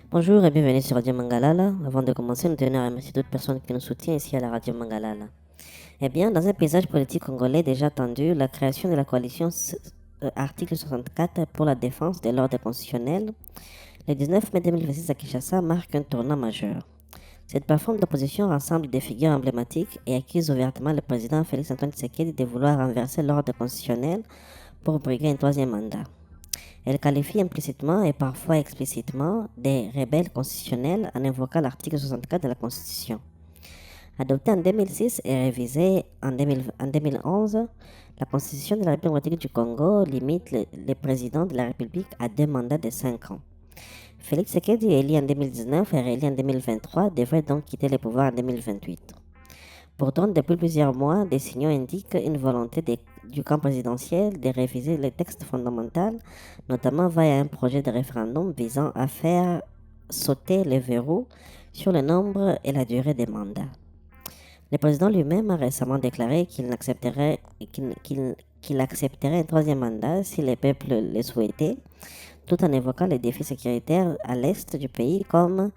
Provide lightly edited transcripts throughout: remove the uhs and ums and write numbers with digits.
Bonjour et bienvenue sur Radio Mangalala. Avant de commencer, nous tenons à remercier toutes personnes qui nous soutiennent ici à la Radio Mangalala. Eh bien, dans un paysage politique congolais déjà tendu, la création de la coalition article 64 pour la défense de l'ordre constitutionnel le 19 mai 2026 à Kinshasa marque un tournant majeur. Cette plateforme d'opposition rassemble des figures emblématiques et accuse ouvertement le président Félix Antoine Tshisekedi de vouloir renverser l'ordre constitutionnel pour briguer un troisième mandat. Elle qualifie implicitement et parfois explicitement des rebelles constitutionnels en invoquant l'article 64 de la Constitution. Adoptée en 2006 et révisée en 2011, la Constitution de la République du Congo limite le président de la République à 2 mandats de 5 ans. Félix Tshisekedi, élu en 2019 et réélu en 2023, devrait donc quitter le pouvoir en 2028. Pourtant, depuis plusieurs mois, des signaux indiquent une volonté du camp présidentiel de réviser le texte fondamental, notamment via un projet de référendum visant à faire sauter les verrous sur le nombre et la durée des mandats. Le président lui-même a récemment déclaré qu'il accepterait un troisième mandat si le peuple le souhaitait, tout en évoquant les défis sécuritaires à l'est du pays comme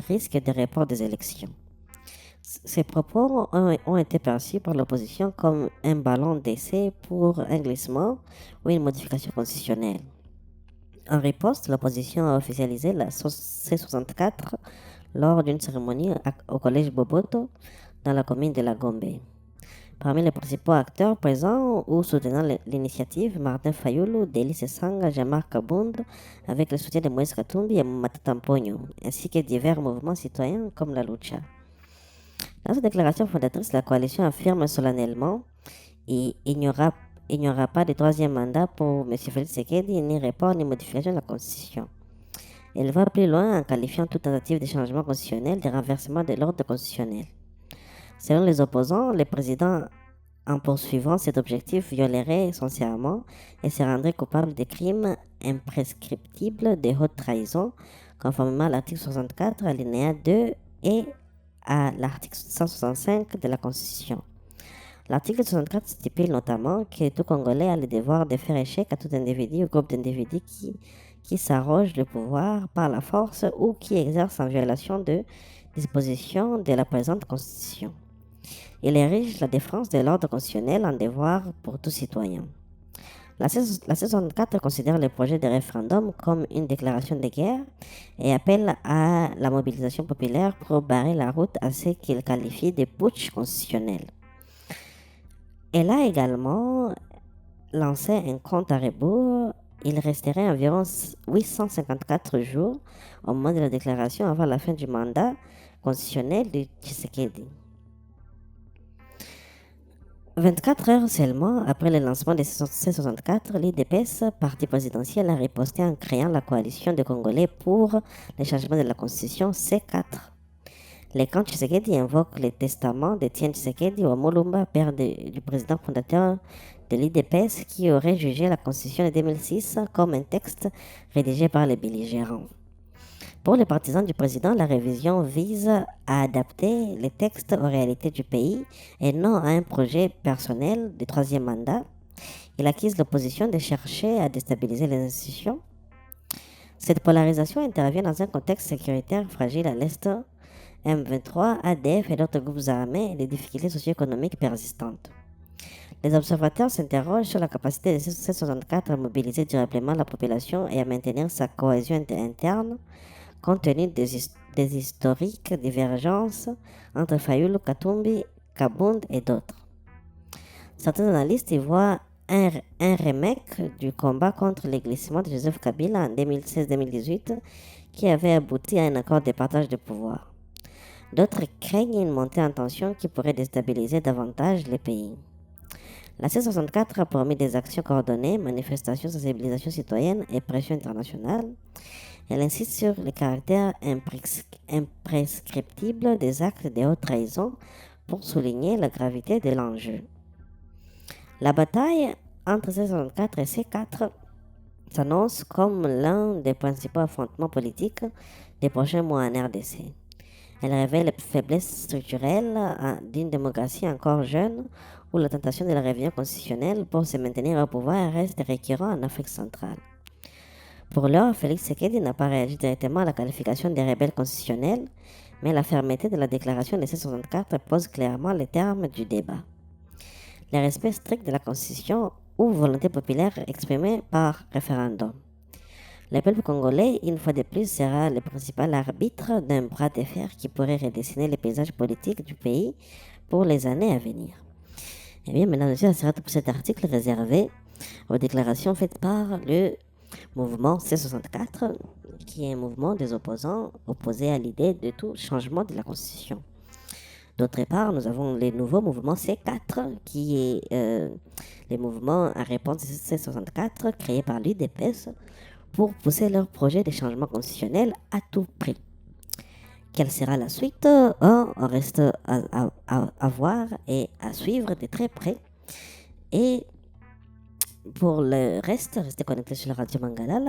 risque de report des élections. Ces propos ont été perçus par l'opposition comme un ballon d'essai pour un glissement ou une modification constitutionnelle. En riposte, l'opposition a officialisé la C64 lors d'une cérémonie au collège Boboto dans la commune de la Gombe. Parmi les principaux acteurs présents ou soutenant l'initiative, Martin Fayoulou, Délice Sanga, Jean-Marc Kabound, avec le soutien de Moïse Katumbi et Matata Mponyo, ainsi que divers mouvements citoyens comme la Lucha. Dans sa déclaration fondatrice, la coalition affirme solennellement qu'il n'y aura pas de troisième mandat pour M. Félix Tshisekedi, ni report ni modification de la Constitution. Elle va plus loin en qualifiant toute tentative de changement constitutionnel de renversement de l'ordre constitutionnel. Selon les opposants, le président, en poursuivant cet objectif, violerait son serment et se rendrait coupable de crimes imprescriptibles de haute trahison, conformément à l'article 64, alinéa 2 et à l'article 165 de la Constitution. L'article 64 stipule notamment que tout Congolais a le devoir de faire échec à tout individu ou groupe d'individus qui s'arroge le pouvoir par la force ou qui exerce en violation de dispositions de la présente Constitution. Il érige la défense de l'ordre constitutionnel en devoir pour tout citoyen. La C64 considère le projet de référendum comme une déclaration de guerre et appelle à la mobilisation populaire pour barrer la route à ce qu'il qualifie de putsch constitutionnel. Elle a également lancé un compte à rebours. Il resterait environ 854 jours au moment de la déclaration avant la fin du mandat constitutionnel de Tshisekedi. 24 heures seulement après le lancement de C64, l'IDPS, parti présidentiel, a riposté en créant la coalition des Congolais pour le changement de la Constitution C4. Le camp Tshisekedi invoque le testament d'Étienne Tshisekedi au Mulumba, père du président fondateur de l'IDPS, qui aurait jugé la Constitution de 2006 comme un texte rédigé par les belligérants. Pour les partisans du président, la révision vise à adapter les textes aux réalités du pays et non à un projet personnel de troisième mandat. Il accuse l'opposition de chercher à déstabiliser les institutions. Cette polarisation intervient dans un contexte sécuritaire fragile à l'Est, M23, ADF et d'autres groupes armés et des difficultés socio-économiques persistantes. Les observateurs s'interrogent sur la capacité de C64 à mobiliser durablement la population et à maintenir sa cohésion interne, compte tenu des historiques divergences entre Fayoulou, Katumbi, Kabound et d'autres. Certains analystes y voient un remake du combat contre les glissements de Joseph Kabila en 2016-2018 qui avait abouti à un accord de partage de pouvoir. D'autres craignent une montée en tension qui pourrait déstabiliser davantage le pays. La C64 a promis des actions coordonnées, manifestations, sensibilisation citoyenne et pression internationale. Elle insiste sur le caractère imprescriptible des actes de haute trahison pour souligner la gravité de l'enjeu. La bataille entre C64 et C4 s'annonce comme l'un des principaux affrontements politiques des prochains mois en RDC. Elle révèle les faiblesses structurelles d'une démocratie encore jeune où la tentation de la révision constitutionnelle pour se maintenir au pouvoir reste récurrente en Afrique centrale. Pour l'heure, Félix Tshisekedi n'a pas réagi directement à la qualification des rebelles constitutionnels, mais la fermeté de la déclaration de 1964 pose clairement les termes du débat. Le respect strict de la Constitution ou volonté populaire exprimée par référendum. Le peuple congolais, une fois de plus, sera le principal arbitre d'un bras de fer qui pourrait redessiner les paysages politiques du pays pour les années à venir. Eh bien, mesdames et messieurs, ça sera tout pour cet article réservé aux déclarations faites par le mouvement C64, qui est un mouvement des opposants opposés à l'idée de tout changement de la Constitution. D'autre part, nous avons les nouveaux mouvements C4, qui est les mouvements à réponse C64 créés par l'UDPS pour pousser leur projet de changement constitutionnel à tout prix. Quelle sera la suite? On reste à voir et à suivre de très près. Et pour le reste, restez connectés sur la radio Mangala.